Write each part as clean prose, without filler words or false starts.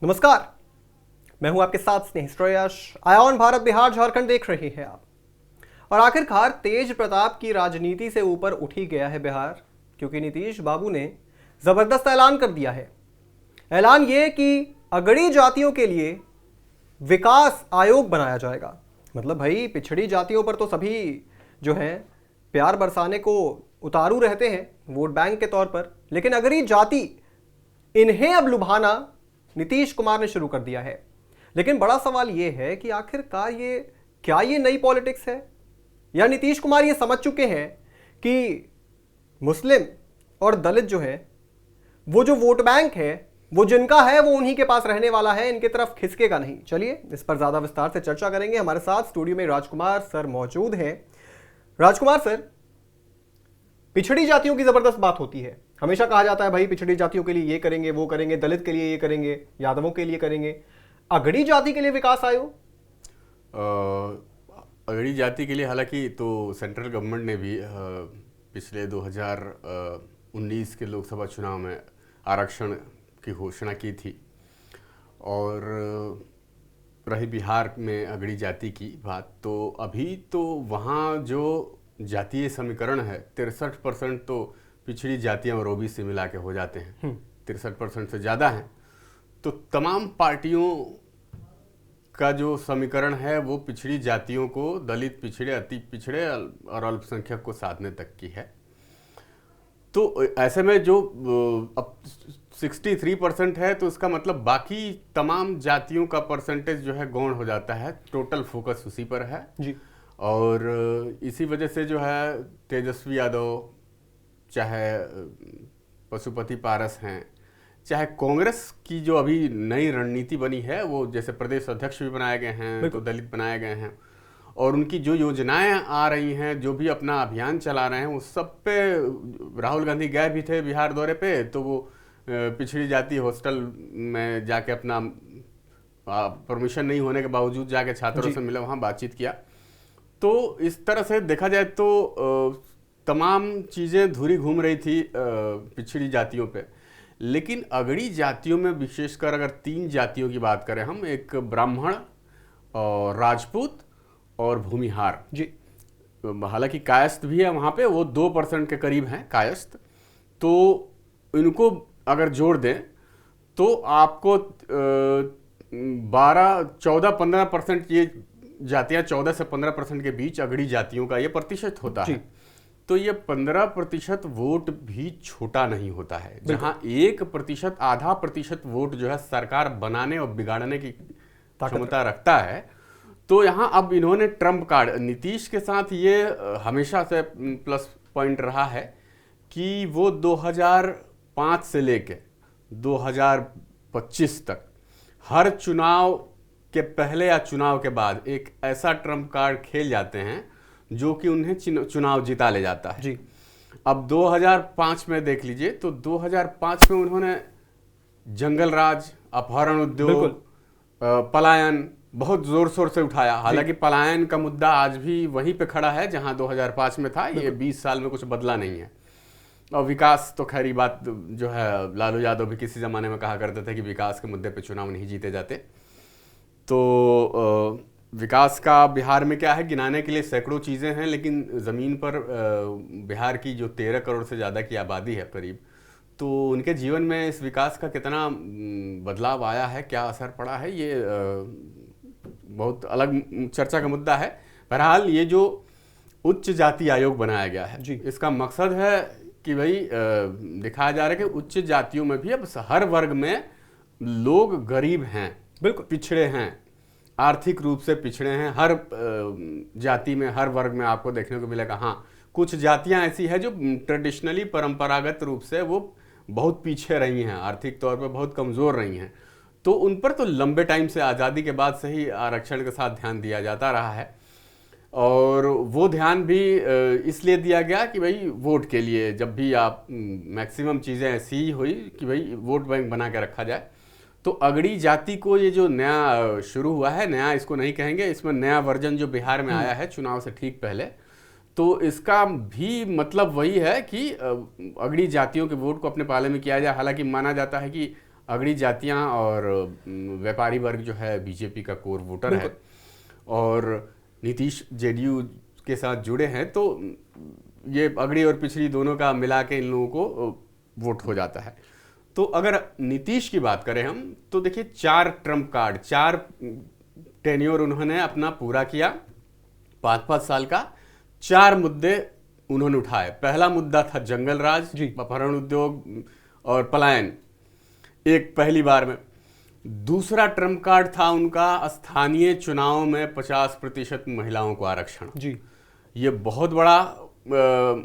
नमस्कार, मैं हूं आपके साथ स्नेह श्रेयस। आयान भारत बिहार झारखंड देख रहे हैं आप। और आखिरकार तेज प्रताप की राजनीति से ऊपर उठ ही गया है बिहार, क्योंकि नीतीश बाबू ने जबरदस्त ऐलान कर दिया है। ऐलान ये कि अगड़ी जातियों के लिए विकास आयोग बनाया जाएगा। मतलब भाई, पिछड़ी जातियों पर तो सभी जो हैं प्यार बरसाने को उतारू रहते हैं वोट बैंक के तौर पर, लेकिन अगड़ी जाति, इन्हें अब लुभाना नीतीश कुमार ने शुरू कर दिया है। लेकिन बड़ा सवाल यह है कि आखिरकार ये नई पॉलिटिक्स है, या नीतीश कुमार ये समझ चुके हैं कि मुस्लिम और दलित जो है, वो जो वोट बैंक है वो जिनका है वो उन्हीं के पास रहने वाला है, इनकी तरफ खिसकेगा नहीं। चलिए इस पर ज्यादा विस्तार से चर्चा करेंगे। हमारे साथ स्टूडियो में राजकुमार सर मौजूद हैं। राजकुमार सर, पिछड़ी जातियों की जबरदस्त बात होती है। हमेशा कहा जाता है भाई पिछड़ी जातियों के लिए ये करेंगे वो करेंगे, दलित के लिए ये करेंगे, यादवों के लिए करेंगे। अगड़ी जाति के लिए विकास आयोग, अगड़ी जाति के लिए हालांकि तो सेंट्रल गवर्नमेंट ने भी पिछले 2019 के लोकसभा चुनाव में आरक्षण की घोषणा की थी। और रही बिहार में अगड़ी जाति की बात, तो अभी तो वहाँ जो जातीय समीकरण है 63% तो पिछड़ी जातियाँ और ओबीसी मिला के हो जाते हैं, 63% से ज़्यादा हैं। तो तमाम पार्टियों का जो समीकरण है वो पिछड़ी जातियों को, दलित, पिछड़े, अति पिछड़े और अल्पसंख्यक को साधने तक की है। तो ऐसे में जो अब 63% है, तो इसका मतलब बाकी तमाम जातियों का परसेंटेज जो है गौण हो जाता है। टोटल फोकस उसी पर है जी। और इसी वजह से जो है तेजस्वी यादव, चाहे पशुपति पारस हैं, चाहे कांग्रेस की जो अभी नई रणनीति बनी है, वो जैसे प्रदेश अध्यक्ष भी बनाए गए हैं, तो दलित बनाए गए हैं, और उनकी जो योजनाएं आ रही हैं, जो भी अपना अभियान चला रहे हैं, उस सब पे राहुल गांधी गए भी थे बिहार दौरे पे, तो वो पिछड़ी जाति हॉस्टल में जाके अपना परमिशन नहीं होने के बावजूद जाके छात्रों से मिले, वहाँ बातचीत किया। तो इस तरह से देखा जाए तो तमाम चीज़ें धुरी घूम रही थी पिछड़ी जातियों पे। लेकिन अगड़ी जातियों में विशेषकर अगर 3 जातियों की बात करें हम, एक ब्राह्मण और राजपूत और भूमिहार जी। हालांकि कायस्थ भी है वहाँ पे, वो 2% के करीब हैं कायस्थ। तो इनको अगर जोड़ दें तो आपको 12, 14, 15% ये जातियाँ 14 से 15% के बीच अगड़ी जातियों का ये प्रतिशत होता है। तो ये 15% वोट भी छोटा नहीं होता है, जहां 1%, आधा प्रतिशत वोट जो है सरकार बनाने और बिगाड़ने की क्षमता रखता है। तो यहां अब इन्होंने ट्रम्प कार्ड, नीतीश के साथ ये हमेशा से प्लस पॉइंट रहा है कि वो 2005 से लेके 2025 तक हर चुनाव के पहले या चुनाव के बाद एक ऐसा ट्रम्प कार्ड खेल जाते हैं जो कि उन्हें चुनाव जिता ले जाता है। जी। अब 2005 में देख लीजिए, तो 2005 में उन्होंने जंगल राज, अपहरण उद्योग, पलायन बहुत जोर शोर से उठाया। हालांकि पलायन का मुद्दा आज भी वहीं पे खड़ा है जहां 2005 में था। ये 20 साल में कुछ बदला नहीं है। और विकास तो खैर बात जो है, लालू यादव भी किसी जमाने में कहा करते थे कि विकास के मुद्दे पे चुनाव नहीं जीते जाते। तो विकास का बिहार में क्या है, गिनाने के लिए सैकड़ों चीज़ें हैं, लेकिन ज़मीन पर बिहार की जो 13 करोड़ से ज़्यादा की आबादी है करीब, तो उनके जीवन में इस विकास का कितना बदलाव आया है, क्या असर पड़ा है, ये बहुत अलग चर्चा का मुद्दा है। बहरहाल ये जो उच्च जाति आयोग बनाया गया है, इसका मकसद है कि भाई दिखाया जा रहा है कि उच्च जातियों में भी अब हर वर्ग में लोग गरीब हैं, बिल्कुल पिछड़े हैं, आर्थिक रूप से पिछड़े हैं। हर जाति में, हर वर्ग में आपको देखने को मिलेगा। हाँ, कुछ जातियां ऐसी हैं जो ट्रेडिशनली, परंपरागत रूप से वो बहुत पीछे रही हैं, आर्थिक तौर पे बहुत कमज़ोर रही हैं, तो उन पर तो लंबे टाइम से, आज़ादी के बाद से ही आरक्षण के साथ ध्यान दिया जाता रहा है। और वो ध्यान भी इसलिए दिया गया कि भाई वोट के लिए, जब भी आप मैक्सिमम चीज़ें ऐसी ही हुई कि भाई वोट बैंक बना के रखा जाए। तो अगड़ी जाति को ये जो नया शुरू हुआ है, नया इसको नहीं कहेंगे, इसमें नया वर्जन जो बिहार में आया है चुनाव से ठीक पहले, तो इसका भी मतलब वही है कि अगड़ी जातियों के वोट को अपने पाले में किया जाए। हालांकि माना जाता है कि अगड़ी जातियां और व्यापारी वर्ग जो है बीजेपी का कोर वोटर है और नीतीश जेडीयू के साथ जुड़े हैं, तो ये अगड़ी और पिछड़ी दोनों का मिला के इन लोगों को वोट हो जाता है। तो अगर नीतीश की बात करें हम, तो देखिए 4 ट्रम्प कार्ड, 4 टेन्योर उन्होंने अपना पूरा किया, 5-5 साल का 4 मुद्दे उन्होंने उठाए। पहला मुद्दा था जंगल राज, अपहरण उद्योग और पलायन, एक पहली बार में। दूसरा ट्रम्प कार्ड था उनका स्थानीय चुनाव में 50% महिलाओं को आरक्षण जी, ये बहुत बड़ा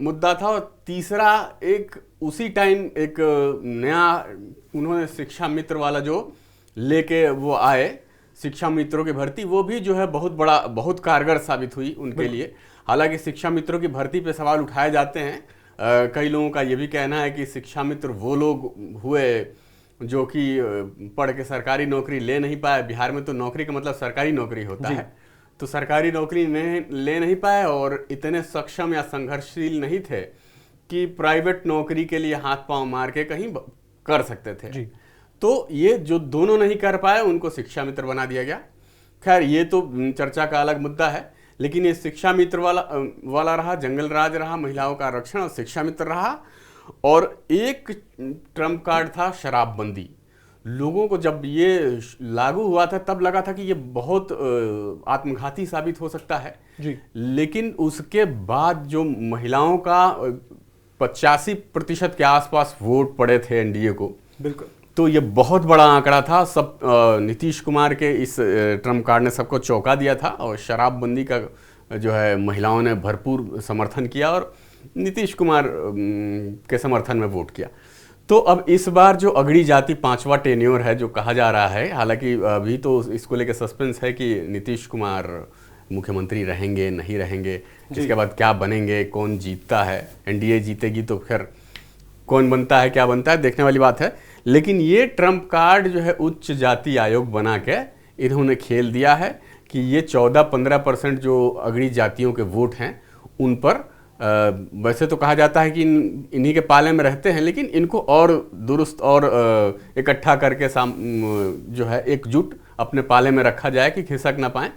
मुद्दा था। और तीसरा एक उसी टाइम एक नया उन्होंने शिक्षा मित्र वाला जो लेके वो आए, शिक्षा मित्रों की भर्ती, वो भी जो है बहुत बड़ा, बहुत कारगर साबित हुई उनके लिए। हालांकि शिक्षा मित्रों की भर्ती पे सवाल उठाए जाते हैं। कई लोगों का ये भी कहना है कि शिक्षा मित्र वो लोग हुए जो कि पढ़ के सरकारी नौकरी ले नहीं पाए। बिहार में तो नौकरी का मतलब सरकारी नौकरी होता है, तो सरकारी नौकरी ले नहीं पाए और इतने सक्षम या संघर्षशील नहीं थे कि प्राइवेट नौकरी के लिए हाथ पांव मार के कहीं कर सकते थे जी। तो ये जो दोनों नहीं कर पाए उनको शिक्षा मित्र बना दिया गया। खैर ये तो चर्चा का अलग मुद्दा है, लेकिन ये शिक्षा मित्र वाला रहा, जंगल राज रहा, महिलाओं का आरक्षण और शिक्षा मित्र रहा। और एक ट्रम्प कार्ड था शराबबंदी। लोगों को जब ये लागू हुआ था तब लगा था कि ये बहुत आत्मघाती साबित हो सकता है जी। लेकिन उसके बाद जो महिलाओं का 85% के आसपास वोट पड़े थे एनडीए को, बिल्कुल, तो ये बहुत बड़ा आंकड़ा था। सब नीतीश कुमार के इस ट्रम्प कार्ड ने सबको चौंका दिया था और शराबबंदी का जो है महिलाओं ने भरपूर समर्थन किया और नीतीश कुमार के समर्थन में वोट किया। तो अब इस बार जो अगड़ी जाति 5वां टेन्योर है जो कहा जा रहा है, हालांकि अभी तो इसको लेकर सस्पेंस है कि नीतीश कुमार मुख्यमंत्री रहेंगे नहीं रहेंगे, इसके बाद क्या बनेंगे, कौन जीतता है, एनडीए जीतेगी तो फिर कौन बनता है, क्या बनता है, देखने वाली बात है। लेकिन ये ट्रम्प कार्ड जो है उच्च जाति आयोग बना के इन्होंने खेल दिया है कि ये 14-15% जो अगड़ी जातियों के वोट हैं उन पर वैसे तो कहा जाता है कि इन्हीं के पाले में रहते हैं, लेकिन इनको और दुरुस्त और इकट्ठा करके जो है एकजुट अपने पाले में रखा जाए कि खिसक ना पाए।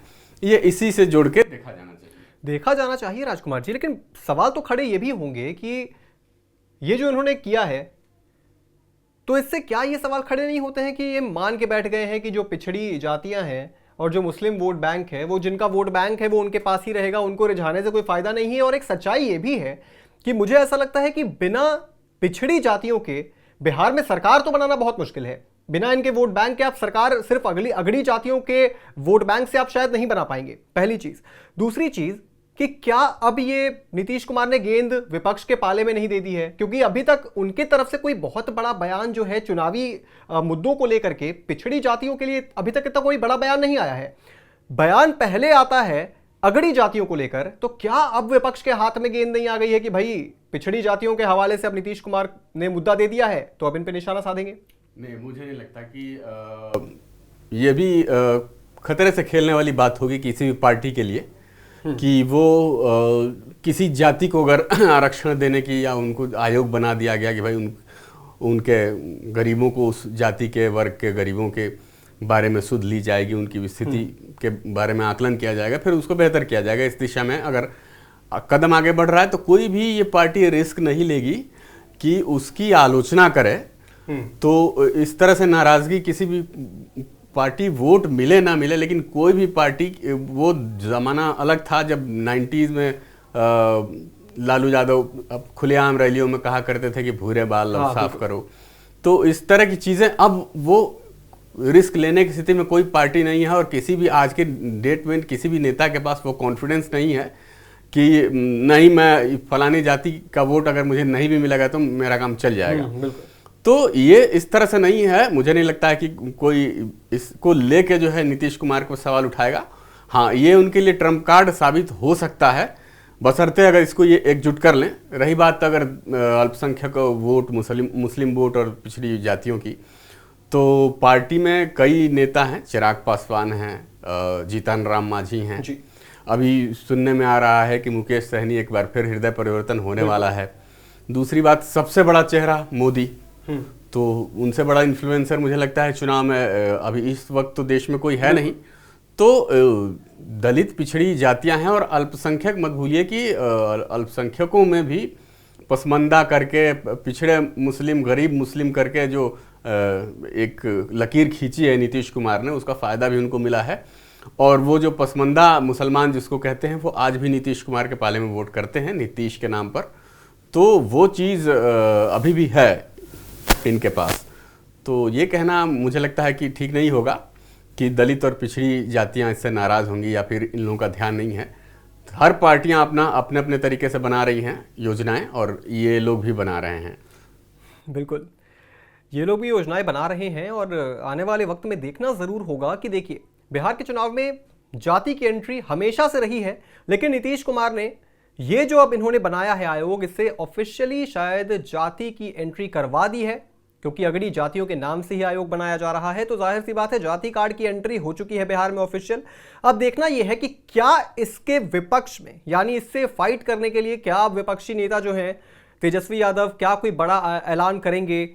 ये इसी से जोड़ के देखा जाना चाहिए राजकुमार जी। लेकिन सवाल तो खड़े ये भी होंगे कि ये जो इन्होंने किया है, तो इससे क्या ये सवाल खड़े नहीं होते हैं कि ये मान के बैठ गए हैं कि जो पिछड़ी जातियां हैं और जो मुस्लिम वोट बैंक है, वो जिनका वोट बैंक है वो उनके पास ही रहेगा, उनको रिझाने से कोई फायदा नहीं है। और एक सच्चाई ये भी है कि मुझे ऐसा लगता है कि बिना पिछड़ी जातियों के बिहार में सरकार तो बनाना बहुत मुश्किल है। बिना इनके वोट बैंक के आप सरकार सिर्फ अगड़ी जातियों के वोट बैंक से आप शायद नहीं बना पाएंगे, पहली चीज। दूसरी चीज कि क्या अब ये नीतीश कुमार ने गेंद विपक्ष के पाले में नहीं दे दी है, क्योंकि अभी तक उनके तरफ से कोई बहुत बड़ा बयान जो है चुनावी मुद्दों को लेकर के पिछड़ी जातियों के लिए अभी तक इतना कोई बड़ा बयान नहीं आया है। बयान पहले आता है अगड़ी जातियों को लेकर। तो क्या अब विपक्ष के हाथ में गेंद नहीं आ गई है कि भाई पिछड़ी जातियों के हवाले से अब नीतीश कुमार ने मुद्दा दे दिया है तो अब इन पर निशाना साधेंगे? नहीं, मुझे नहीं लगता कि ये भी खतरे से खेलने वाली बात होगी किसी भी पार्टी के लिए कि वो किसी जाति को अगर आरक्षण देने की या उनको आयोग बना दिया गया कि भाई उनके गरीबों को, उस जाति के वर्ग के गरीबों के बारे में सुध ली जाएगी, उनकी स्थिति के बारे में आकलन किया जाएगा, फिर उसको बेहतर किया जाएगा। इस दिशा में अगर कदम आगे बढ़ रहा है तो कोई भी ये पार्टी रिस्क नहीं लेगी कि उसकी आलोचना करे। तो इस तरह से नाराजगी किसी भी पार्टी, वोट मिले ना मिले, लेकिन कोई भी पार्टी, वो जमाना अलग था जब 90s में लालू यादव अब खुलेआम रैलियों में कहा करते थे कि भूरे बाल साफ करो। तो इस तरह की चीजें अब वो रिस्क लेने की स्थिति में कोई पार्टी नहीं है और किसी भी आज के डेट में किसी भी नेता के पास वो कॉन्फिडेंस नहीं है कि नहीं, मैं फलानी जाति का वोट अगर मुझे नहीं भी मिलेगा तो मेरा काम चल जाएगा। तो ये इस तरह से नहीं है। मुझे नहीं लगता है कि कोई इसको लेके जो है नीतीश कुमार को सवाल उठाएगा। हाँ, ये उनके लिए ट्रम्प कार्ड साबित हो सकता है, बशर्ते अगर इसको ये एकजुट कर लें। रही बात अगर अल्पसंख्यक वोट, मुस्लिम वोट और पिछड़ी जातियों की, तो पार्टी में कई नेता हैं, चिराग पासवान हैं, जीतन राम मांझी हैं, अभी सुनने में आ रहा है कि मुकेश सहनी एक बार फिर हृदय परिवर्तन होने वाला है। दूसरी बात, सबसे बड़ा चेहरा मोदी, तो उनसे बड़ा इन्फ्लुएंसर मुझे लगता है चुनाव में अभी इस वक्त तो देश में कोई है नहीं। तो दलित पिछड़ी जातियां हैं और अल्पसंख्यक मत भूलिए कि अल्पसंख्यकों में भी पसमानदा करके पिछड़े मुस्लिम गरीब मुस्लिम करके जो एक लकीर खींची है नीतीश कुमार ने, उसका फ़ायदा भी उनको मिला है। और वो जो पसमानदा मुसलमान जिसको कहते हैं वो आज भी नीतीश कुमार के पाले में वोट करते हैं नीतीश के नाम पर। तो वो चीज़ अभी भी है इनके पास। तो ये कहना मुझे लगता है कि ठीक नहीं होगा कि दलित और पिछड़ी जातियां इससे नाराज़ होंगी या फिर इन लोगों का ध्यान नहीं है। हर पार्टियां अपना अपने अपने तरीके से बना रही हैं योजनाएं, और ये लोग भी बना रहे हैं। बिल्कुल, ये लोग भी योजनाएं बना रहे हैं और आने वाले वक्त में देखना ज़रूर होगा कि देखिए, बिहार के चुनाव में जाति की एंट्री हमेशा से रही है, लेकिन नीतीश कुमार ने ये जो अब इन्होंने बनाया है आयोग, इससे ऑफिशियली शायद जाति की एंट्री करवा दी है, क्योंकि अगड़ी जातियों के नाम से ही आयोग बनाया जा रहा है। तो जाहिर सी बात है जाति कार्ड की एंट्री हो चुकी है बिहार में ऑफिशियल। अब देखना यह है कि क्या इसके विपक्ष में, यानी इससे फाइट करने के लिए क्या विपक्षी नेता जो हैं तेजस्वी यादव, क्या कोई बड़ा ऐलान करेंगे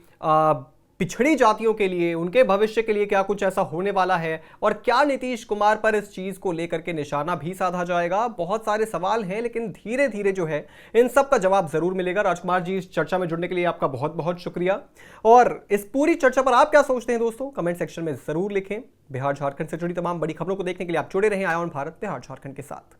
पिछड़ी जातियों के लिए, उनके भविष्य के लिए क्या कुछ ऐसा होने वाला है, और क्या नीतीश कुमार पर इस चीज को लेकर के निशाना भी साधा जाएगा। बहुत सारे सवाल हैं, लेकिन धीरे धीरे जो है इन सब का जवाब जरूर मिलेगा। राजकुमार जी, इस चर्चा में जुड़ने के लिए आपका बहुत बहुत शुक्रिया। और इस पूरी चर्चा पर आप क्या सोचते हैं दोस्तों, कमेंट सेक्शन में जरूर लिखें। बिहार झारखंड से जुड़ी तमाम बड़ी खबरों को देखने के लिए आप जुड़े रहें आया ऑन भारत बिहार झारखंड के साथ।